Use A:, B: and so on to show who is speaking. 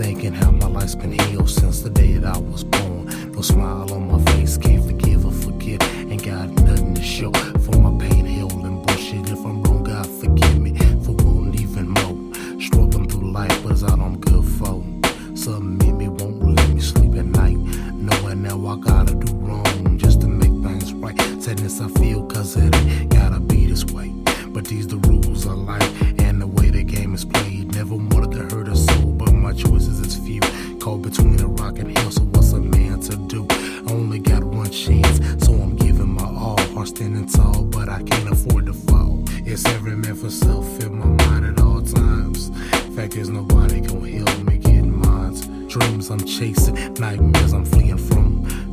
A: thinking how my life's been healed since the day that I was born. No smile on my face, can't forgive or forget. Ain't got nothing to show for my pain, hell, and bullshit. If I'm wrong, God forgive me for wanting even more. Struggling through life, but it's all I'm good for. Something in me won't let me sleep at night, knowing now I gotta do wrong just to make things right. Sadness I feel cause it ain't gotta be this way, but these the rules of life and the way the game is played. Never wanted to hurt a soul, but my choices is few. Caught between a rock and hell, so what's a man to do? I only got one chance, so I'm giving my all. Heart standing tall, but I can't afford to fall. It's every man for self in my mind at all times. Fact is nobody gon' help me get mine. Dreams I'm chasing, nightmares I'm fleeing from.